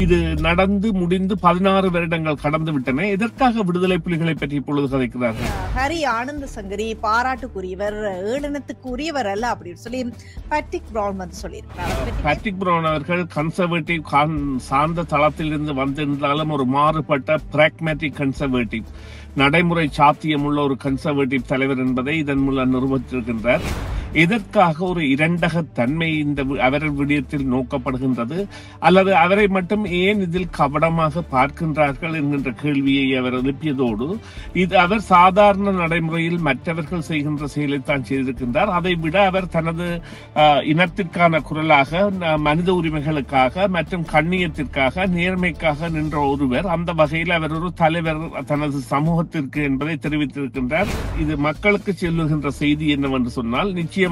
இது நடந்து முடிந்து 16 வருடங்கள் கடந்து விட்டன. எதற்காக விடுதலை புலிகளை பற்றி இப்பொழுது கதைக்கிறார்கள்? ஹரி ஆனந்த சங்கரி பாராட்டுக்குரியவர், ஏளனத்துக்குரியவர் அல்ல அப்படின்னு சொல்லி பேட்ரிக் பிரவுன் வந்து சொல்லியிருக்கிறார். பேட்ரிக் பிரவுன் அவர்கள் கன்சர்வேட்டிவ் சார்ந்த தளத்திலிருந்து வந்திருந்தாலும் ஒரு மாறுபட்ட பிராக்மேட்டிக் கன்சர்வேட்டிவ், நடைமுறை சாத்தியமுள்ள ஒரு கன்சர்வேட்டிவ் தலைவர் என்பதை இதன் மூலம் நிரூபித்திருக்கின்றார். எதற்காக ஒரு இரண்டக தன்மை இந்த அவரது விடயத்தில் நோக்கப்படுகின்றது, அல்லது அவரை மட்டும் ஏன் இதில் கவனமாக பார்க்கின்றார்கள் என்கின்ற கேள்வியை அவர் எழுப்பியதோடு, இது அவர் சாதாரண நடைமுறையில் மற்றவர்கள் செய்கின்ற செயலைத்தான் செய்திருக்கின்றார். அதை விட அவர் தனது இனத்திற்கான குரலாக, மனித உரிமைகளுக்காக மற்றும் கண்ணியத்திற்காக, நேர்மைக்காக நின்ற ஒருவர். அந்த வகையில் அவர் ஒரு தலைவர் தனது சமூகத்திற்கு என்பதை தெரிவித்திருக்கின்றார். இது மக்களுக்கு செல்லுகின்ற செய்தி என்னவென்று சொன்னால், நிச்சயமாக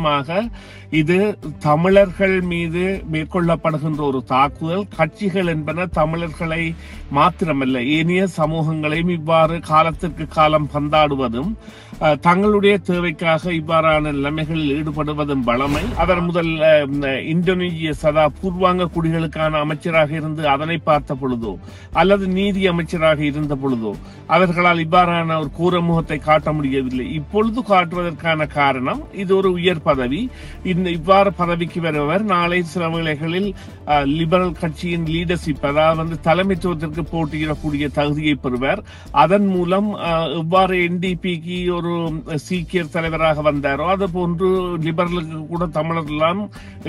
இது தமிழர்கள் மீது மேற்கொள்ளப்படுகின்ற ஒரு தாக்குதல். கட்சிகள் என்பன தமிழர்களை மாத்திரமல்ல, ஏனைய சமூகங்களையும் இவ்வாறு காலத்திற்கு காலம் பந்தாடுவதும் தங்களுடைய தேவைக்காக இவ்வாறான நிலைமைகளில் ஈடுபடுவதும் வளமை. அவர் முதல் இந்தோனேசிய பூர்வாங்க குடிகளுக்கான அமைச்சராக இருந்து அதனை பார்த்த பொழுதோ, அல்லது நீதி அமைச்சராக இருந்த பொழுதோ அவர்களால் இவ்வாறான ஒரு கூரமுகத்தை காட்ட முடியவில்லை. இப்பொழுது காட்டுவதற்கான காரணம், இது ஒரு உயர் பதவி. இவ்வாறு பதவிக்கு வருபவர் நாளை சில வேளைகளில் லிபரல் கட்சியின் லீடர்ஷிப், அதாவது தலைமைத்துவத்திற்கு போட்டியிடக்கூடிய தகுதியை பெறுவார். அதன் மூலம் எவ்வாறு NDPக்கு ஒரு சீக்கியர் தலைவராக வந்தாரோ அது போன்று லிபரலுக்கு கூட தமிழர்லாம்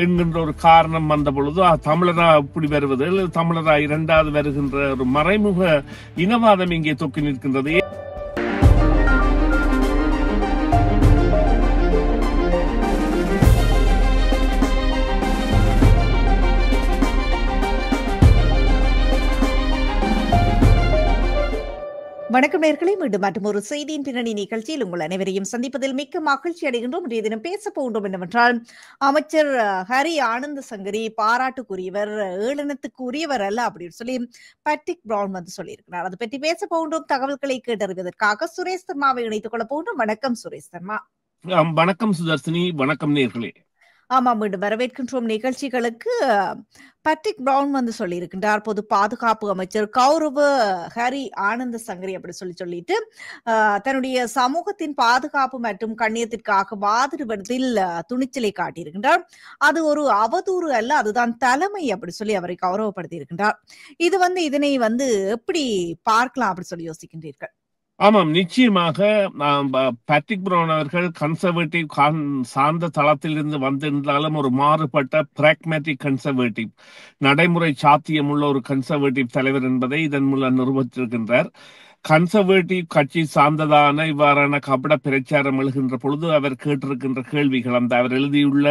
என்கின்ற ஒரு காரணம் வந்த பொழுது தமிழரா இப்படி வருவது, தமிழரா இரண்டாவது வருகின்ற ஒரு மறைமுக இனவாதம் இங்கே தொக்கி நிற்கின்றது. வணக்கம் நேயர்களே, மீண்டும் மற்றும் ஒரு செய்தியின் பின்னணி நிகழ்ச்சியில் உங்கள் அனைவரையும் சந்திப்பதில் மிக்க மகிழ்ச்சி அடைகின்றோம். இன்றைய தினம் பேச போகின்றோம் என்னவென்றால், அமைச்சர் ஹரி ஆனந்த சங்கரி பாராட்டுக்குரியவர், ஏளனத்துக்குரியவர் அல்ல அப்படின்னு சொல்லி பேட்ரிக் பிரவுன் வந்து சொல்லியிருக்கிறார். அதை பற்றி பேச போகின்றோம். தகவல்களை கேட்டறிவதற்காக சுரேஷ் தர்மாவை இணைத்துக் கொள்ள போகின்றோம். வணக்கம் சுரேஷ் தர்மா. வணக்கம் சுதர்சினி, வணக்கம் நேயர்களே. ஆமா, மீண்டும் வரவேற்கின்றோம் நிகழ்ச்சிகளுக்கு. பேட்ரிக் பிரவுன் வந்து சொல்லியிருக்கின்றார், பொது பாதுகாப்பு அமைச்சர் கௌரவ ஹரி ஆனந்த சங்கரி அப்படி சொல்லிட்டு தன்னுடைய சமூகத்தின் பாதுகாப்பு மற்றும் கண்ணியத்திற்காக வாதிடுவதில் துணிச்சலை காட்டியிருக்கின்றார். அது ஒரு அவதூறு அல்ல, அதுதான் தலைமை அப்படி சொல்லி அவரை கௌரவப்படுத்தி இருக்கின்றார். இதனை எப்படி பார்க்கலாம் அப்படி சொல்லி யோசிக்கின்றீர்கள்? ஆமாம், நிச்சயமாக பேட்ரிக் பிரவுன் அவர்கள் கன்சர்வேட்டிவ் சார்ந்த தளத்திலிருந்து வந்திருந்தாலும் ஒரு மாறுபட்ட பிராக்மேட்டிக் கன்சர்வேட்டிவ், நடைமுறை சாத்தியமுள்ள ஒரு கன்சர்வேட்டிவ் தலைவர் என்பதை இதன் மூலம் நிரூபித்திருக்கின்றார். கன்சர்வேட்டிவ் கட்சி சார்ந்ததான இவ்வாறான கபட பிரச்சாரம் எழுகின்ற பொழுது அவர் கேட்டிருக்கின்ற கேள்விகள், அவர் எழுதியுள்ள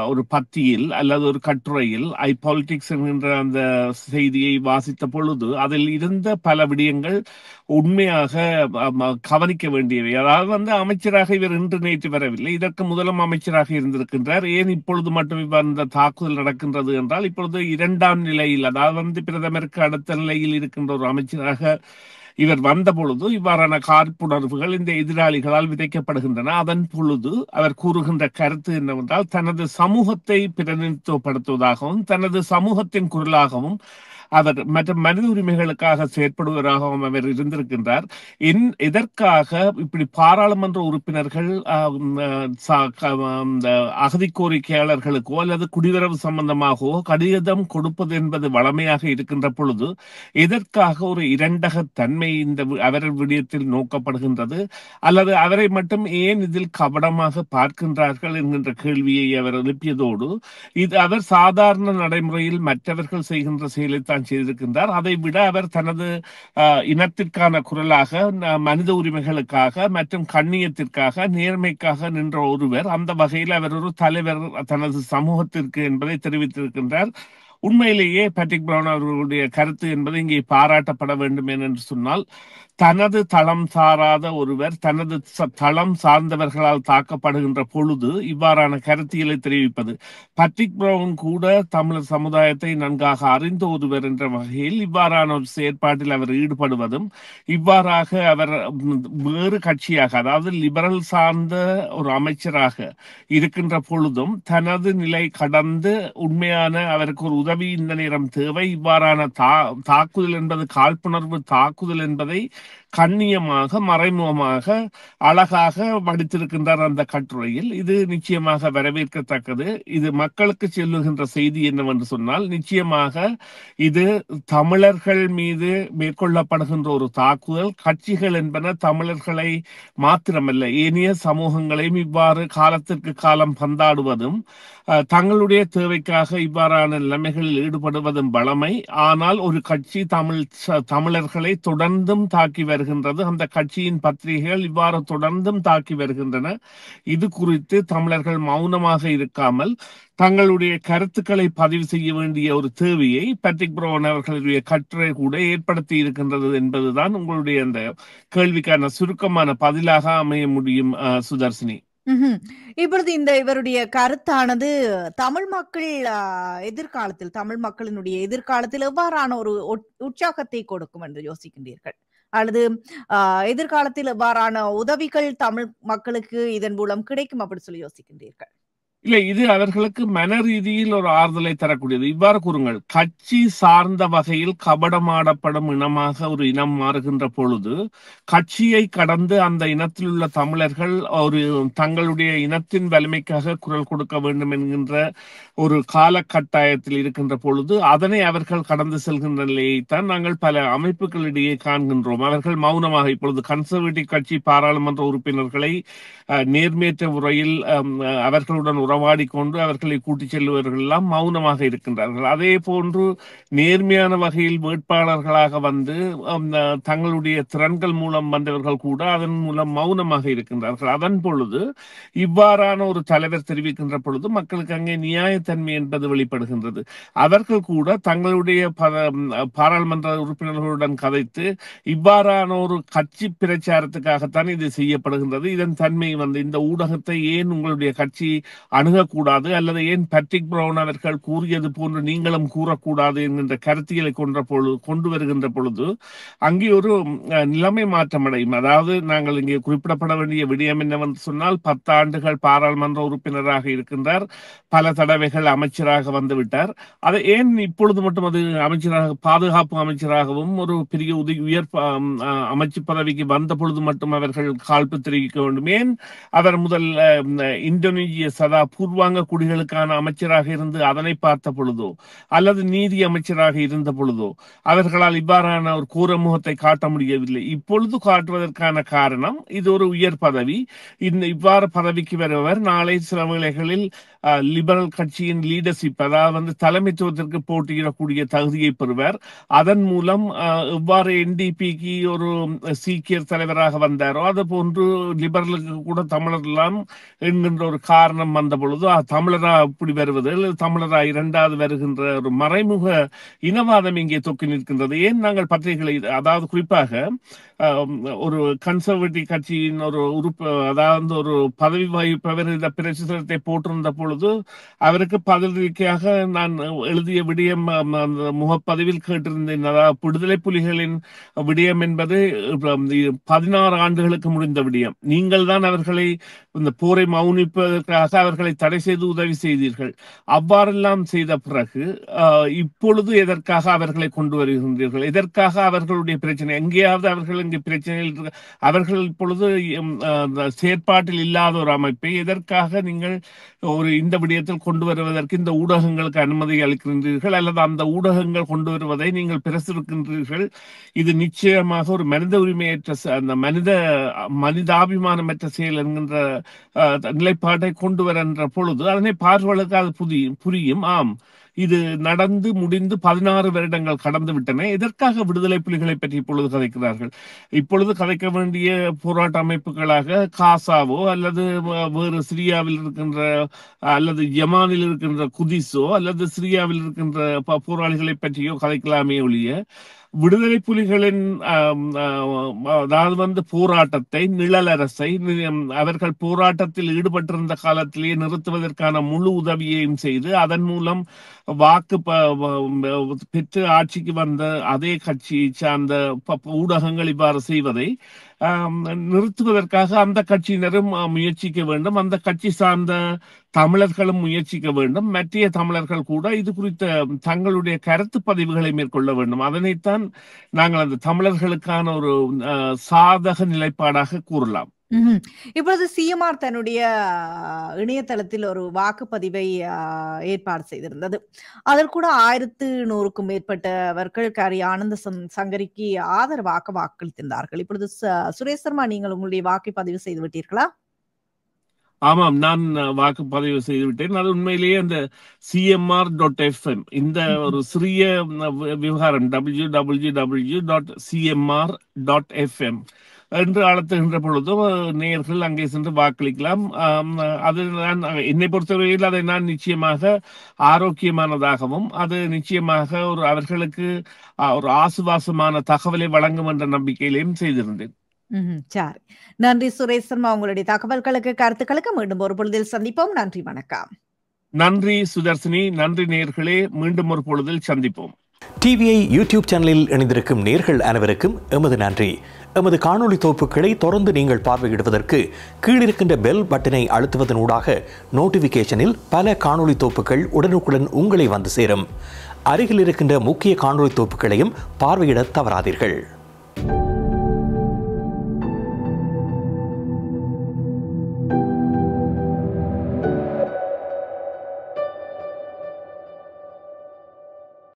ஒரு பத்தியில் அல்லது ஒரு கட்டுரையில் ஐ பாலிடிக்ஸ் என்கின்ற அந்த செய்தியை வாசித்த பொழுது அதில் இருந்த பல விடயங்கள் உண்மையாக கவனிக்க வேண்டியவை. அதாவது அமைச்சராக இவர் இன்று நேற்று வரவில்லை, இதற்கு முதலும் அமைச்சராக இருந்திருக்கின்றார். ஏன் இப்பொழுது மட்டும் இவர் இந்த தாக்குதல் நடக்கின்றது என்றால், இப்பொழுது இரண்டாம் நிலையில், அதாவது பிரதமருக்கு அடுத்த நிலையில் இருக்கின்ற ஒரு அமைச்சராக இவர் வந்த பொழுது இவ்வாறான காழ்ப்புணர்வுகள் இந்த எதிராளிகளால் விதைக்கப்படுகின்றன. அதன் பொழுது அவர் கூறுகின்ற கருத்து என்னவென்றால், தனது சமூகத்தை பிரதிநிதித்துவப்படுத்துவதாகவும் தனது சமூகத்தின் குரலாகவும் அவர் மற்ற மனித உரிமைகளுக்காக செயற்படுவதாகவும் அவர் இருந்திருக்கின்றார். எதற்காக இப்படி பாராளுமன்ற உறுப்பினர்கள் அகதி கோரிக்கையாளர்களுக்கோ அல்லது குடிவரவு சம்பந்தமாகவோ கடிதம் கொடுப்பது என்பது வளமையாக இருக்கின்ற பொழுது எதற்காக ஒரு இரண்டக தன்மை இந்த அவரது விடயத்தில் நோக்கப்படுகின்றது, அல்லது அவரை மட்டும் ஏன் இதில் கவனமாக பார்க்கின்றார்கள் என்கின்ற கேள்வியை அவர் எழுப்பியதோடு, இது அவர் சாதாரண நடைமுறையில் மற்றவர்கள் செய்கின்ற செயலைத்தான் செய்திருக்கின்றார். அதை விட அவர் தனது இனத்திற்கான குரலாக, மனித உரிமைகளுக்காக மற்றும் கண்ணியத்திற்காக, நேர்மைக்காக நின்ற ஒருவர். அந்த வகையில் அவர் ஒரு தலைவர் தனது சமூகத்திற்கு என்பதை தெரிவித்திருக்கின்றார். உண்மையிலேயே பேட்ரிக் பிரவுன் அவர்களுடைய கருத்து என்பது இங்கே பாராட்டப்பட வேண்டும் என்று சொன்னால், தனது தளம் சாராத ஒருவர் தனது தளம் சார்ந்தவர்களால் தாக்கப்படுகின்ற பொழுது இவ்வாறான கருத்தியலை தெரிவிப்பது, பேட்ரிக் பிரவுன் கூட தமிழர் சமுதாயத்தை நன்காக அறிந்த ஒருவர் என்ற வகையில் இவ்வாறான ஒரு செயற்பாட்டில் அவர் ஈடுபடுவதும், இவ்வாறாக அவர் வேறு கட்சியாக, அதாவது லிபரல் சார்ந்த ஒரு அமைச்சராக இருக்கின்ற பொழுதும் தனது நிலை கடந்து உண்மையான அவருக்கு ஒரு உதவி இந்த நேரம் தேவை. இவ்வாறான தாக்குதல் என்பது காழ்ப்புணர்வு தாக்குதல் என்பதை கண்ணியமாக மறைமுகமாக அழகாக படித்திருக்கின்றார் அந்த கட்டுரையில். இது நிச்சயமாக வரவேற்கத்தக்கது. இது மக்களுக்கு செல்லுகின்ற செய்தி என்னவென்று சொன்னால், நிச்சயமாக இது தமிழர்கள் மீது மேற்கொள்ளப்படுகின்ற ஒரு தாக்குதல். கட்சிகள் என்பன தமிழர்களை மாத்திரமல்ல ஏனைய சமூகங்களையும் இவ்வாறு காலத்திற்கு காலம் பந்தாடுவதும் தங்களுடைய தேவைக்காக இவ்வாறான நிலைமைகளில் ஈடுபடுவதும் வளமை. ஆனால் ஒரு கட்சி தமிழர்களை தொடர்ந்தும் தாக்கி வருகின்றது. அந்த கட்சியின் பத்திரிகைகள் இவ்வாறு தொடர்ந்தும் தாக்கி வருகின்றன. இது குறித்து தமிழர்கள் மௌனமாக இருக்காமல் தங்களுடைய கருத்துக்களை பதிவு செய்ய வேண்டிய ஒரு தேவையை பேட்ரிக் ப்ரவுன் அவர்களுடைய கட்டுரை கூட ஏற்படுத்தி இருக்கின்றது என்பதுதான் உங்களுடைய அந்த கேள்விக்கான சுருக்கமான பதிலாக அமைய முடியும். சுதர்சினி, இப்பொழுது இந்த இவருடைய கருத்தானது தமிழ் மக்கள் எதிர்காலத்தில் தமிழ் மக்களினுடைய எதிர்காலத்தில் எவ்வாறான ஒரு உற்சாகத்தை கொடுக்கும் என்று யோசிக்கின்றீர்கள்? அல்லது எதிர்காலத்தில் எவ்வாறான உதவிகள் தமிழ் மக்களுக்கு இதன் மூலம் கிடைக்கும் அப்படி சொல்லி யோசிக்கின்றீர்கள்? இல்லை, இது அவர்களுக்கு மன ரீதியில் ஒரு ஆறுதலை தரக்கூடியது. இவ்வாறு கூறுங்கள், கட்சி சார்ந்த வகையில் கபடமாடப்படும் இனமாக ஒரு இனம் மாறுகின்ற பொழுது கட்சியை கடந்து அந்த இனத்தில் உள்ள தமிழர்கள் ஒரு தங்களுடைய இனத்தின் வலிமைக்காக குரல் கொடுக்க வேண்டும் என்கின்ற ஒரு காலகட்டாயத்தில் இருக்கின்ற பொழுது அதனை அவர்கள் கடந்து செல்கின்ற நிலையைத்தான் நாங்கள் பல அமைப்புகளிடையே காண்கின்றோம். அவர்கள் மௌனமாக இப்பொழுது கன்சர்வேட்டிவ் கட்சி பாராளுமன்ற உறுப்பினர்களை நேர்மையற்ற முறையில் அவர்களுடன் உறவாடி கொண்டு அவர்களை கூட்டிச் செல்வர்கள் எல்லாம் மௌனமாக இருக்கின்றார்கள். அதே போன்று நேர்மையான வகையில் வேட்பாளர்களாக வந்து தங்களுடைய திறன்கள் மூலம் வந்தவர்கள் கூட அதன் மூலம் மௌனமாக இருக்கின்றார்கள். அதன் பொழுது இவ்வாறான ஒரு தலைவர் தெரிவிக்கின்ற பொழுது மக்களுக்கு அங்கே நியாயத்தன்மை என்பது வெளிப்படுகின்றது. அவர்கள் கூட தங்களுடைய பாராளுமன்ற உறுப்பினர்களுடன் கதைத்து இவ்வாறான ஒரு கட்சி பிரச்சாரத்துக்காகத்தான் இது செய்யப்படுகின்றது. இதன் தன்மை வந்து இந்த ஊடகத்தை ஏன் உங்களுடைய கட்சி அணுகக்கூடாது அல்லது ஏன் பேட்ரிக் ப்ரவுன் அவர்கள் கூறியது போன்று நீங்களும் கூறக்கூடாது என்கின்ற கருத்தியலை கொண்டு வருகின்ற பொழுது அங்கே ஒரு நிலைமை மாற்றம் அடையும். அதாவது நாங்கள் இங்கே குறிப்பிடப்பட வேண்டிய விடயம் என்னவென்று சொன்னால், 10 ஆண்டுகள் பாராளுமன்ற உறுப்பினராக இருக்கின்றார், பல தடவைகள் அமைச்சராக வந்துவிட்டார். அதை ஏன் இப்பொழுது மட்டும் அது அமைச்சராக பாதுகாப்பு அமைச்சராகவும் ஒரு பெரிய உயர் அமைச்சு பதவிக்கு வந்த பொழுது மட்டும் அவர்கள் காழ்ப்பு தெரிவிக்க வேண்டும்? ஏன் அவர் முதல் இந்தோனேசிய பூர்வாங்க குடிகளுக்கான அமைச்சராக இருந்து அதனை பார்த்த பொழுதோ அல்லது நீதி அமைச்சராக இருந்த பொழுதோ அவர்களால் இவ்வாறான ஒரு கூரமுகத்தை காட்ட முடியவில்லை. இப்பொழுது காட்டுவதற்கான காரணம் இது ஒரு உயர் பதவி. இவ்வாறு பதவிக்கு வருபவர் நாளை சில வேளைகளில் லிபரல் கட்சியின் லீடர்ஷிப், அதாவது தலைமைத்துவத்திற்கு போட்டியிடக்கூடிய தகுதியை பெறுவார். அதன் மூலம் எவ்வாறு NDPக்கு ஒரு சீக்கியர் தலைவராக வந்தாரோ அது போன்று லிபரலுக்கு கூட தமிழர்லாம் என்கின்ற ஒரு காரணம் வந்த பொழுது தமிழரா இப்படி வருவது, தமிழரா இரண்டாவது வருகின்ற ஒரு மறைமுக இனவாதம் இங்கே தொக்கி நிற்கின்றது. ஏன் நாங்கள் பத்திரிகைகளை, அதாவது குறிப்பாக ஒரு கன்சர்வேட்டிவ் கட்சியின் ஒரு உறுப்பு, அதாவது ஒரு பதவி வகிப்பவர் இந்த பிரசுரத்தை போட்டிருந்த பொழுது அவருக்கு பதிலளிக்கையாக நான் எழுதிய விடயம் முகப்பதிவில் கேட்டிருந்தேன். அதாவது விடுதலை புலிகளின் விடயம் என்பது 16 ஆண்டுகளுக்கு முடிந்த விடயம். நீங்கள் தான் அவர்களை இந்த போரை மௌனிப்பதற்காக அவர்களை தடை செய்து உதவி செய்தீர்கள். அவ்வாறெல்லாம் செய்த பிறகு இப்பொழுது எதற்காக அவர்களை கொண்டு வருகின்றீர்கள்? எதற்காக அவர்களுடைய பிரச்சனை? எங்கேயாவது அவர்கள் இங்கே பிரச்சனைகள் அவர்கள் இப்பொழுது செயற்பாட்டில் இல்லாத ஒரு அமைப்பை எதற்காக நீங்கள் ஒரு இந்த விடயத்தில் கொண்டு வருவதற்கு இந்த ஊடகங்களுக்கு அனுமதி அளிக்கின்றீர்கள் அல்லது அந்த ஊடகங்கள் கொண்டு வருவதை நீங்கள் பிரசுரிக்கின்றீர்கள்? இது நிச்சயமாக ஒரு மனித உரிமையற்ற, அந்த மனிதாபிமானமற்ற செயல் என்கின்ற நிலைப்பாட்டை கொண்டு வருகின்ற பொழுது அதனை பார்வையாளருக்கு அது புரியும். ஆம், இது நடந்து முடிந்து 16 வருடங்கள் கடந்து விட்டன. எதற்காக விடுதலை புலிகளை பற்றி இப்பொழுது கதைக்கிறார்கள்? இப்பொழுது கதைக்க வேண்டிய போராட்ட அமைப்புகளாக காசாவோ அல்லது வேறு சிரியாவில் இருக்கின்ற அல்லது யமானில் இருக்கின்ற குதிஸோ அல்லது சிரியாவில் இருக்கின்ற போராளிகளை பற்றியோ கதைக்கலாமே ஒழிய விடுதலை புலிகளின் அதாவது போராட்டத்தை, நிழலரசை அவர்கள் போராட்டத்தில் ஈடுபட்டிருந்த காலத்திலேயே நிறுத்துவதற்கான முழு உதவியையும் செய்து அதன் மூலம் வாக்கு பெற்று ஆட்சிக்கு வந்த அதே கட்சியை சார்ந்த ஊடகங்கள் இவ்வாறு செய்வதை நிறுத்துவதற்காக அந்த கட்சியினரும் முயற்சிக்க வேண்டும், அந்த கட்சி சார்ந்த தமிழர்களும் முயற்சிக்க வேண்டும், மற்ற தமிழர்கள் கூட இது குறித்த தங்களுடைய கருத்து பதிவுகளை மேற்கொள்ள வேண்டும். அதனைத்தான் நாங்கள் அந்த தமிழர்களுக்கான ஒரு சாதக நிலைப்பாடாக கூறலாம். இப்பொழுது சிஎம்ஆர் தன்னுடைய இணையதளத்தில் ஒரு வாக்குப்பதிவை ஏற்பாடு செய்திருந்தது. அதில் கூட 1100க்கும் மேற்பட்டவர்கள் கரி ஆனந்த சங்கரிக்கு ஆதரவாக வாக்களித்திருந்தார்கள். இப்பொழுது சுரேஷ் சர்மா, நீங்கள் உங்களுடைய வாக்கை பதிவு செய்து விட்டீர்களா? ஆமாம், நான் வாக்குப்பதிவு செய்துவிட்டேன். அது உண்மையிலேயே அந்த CMR.FM இந்த ஒரு சிறிய விவகாரம் www.cmr.fm என்று அழைத்துகின்ற பொழுது நேயர்கள் அங்கே சென்று வாக்களிக்கலாம். அது என்னை பொறுத்தவரையில் அதை நான் நிச்சயமாக ஆரோக்கியமானதாகவும் அது நிச்சயமாக ஒரு அவர்களுக்கு ஒரு ஆசுவாசமான தகவலை வழங்கும் என்ற நம்பிக்கையிலையும் செய்திருந்தேன். சரி, நன்றி சுரேஷ் சர்மா. உங்களுடைய தகவல்களுக்கு கருத்துக்களுக்கு மீண்டும் ஒரு பொழுதில் சந்திப்போம். நன்றி, வணக்கம். நன்றி சுதர்சினி, நன்றி நேயர்களே, மீண்டும் ஒரு பொழுதில் சந்திப்போம். டிவிஐ யூடியூப் சேனலில் இணைந்திருக்கும் நேயர்கள் அனைவருக்கும் எமது நன்றி. எமது காணொளி தொகுப்புகளை தொடர்ந்து நீங்கள் பார்வையிடுவதற்கு கீழிருக்கின்ற பெல் பட்டனை அழுத்துவதனூடாக நோட்டிபிகேஷனில் பல காணொளி தொகுப்புகள் உடனுக்குடன் உங்களை வந்து சேரும். அருகில் இருக்கின்ற முக்கிய காணொளி தொகுப்புகளையும் பார்வையிட தவறாதீர்கள்.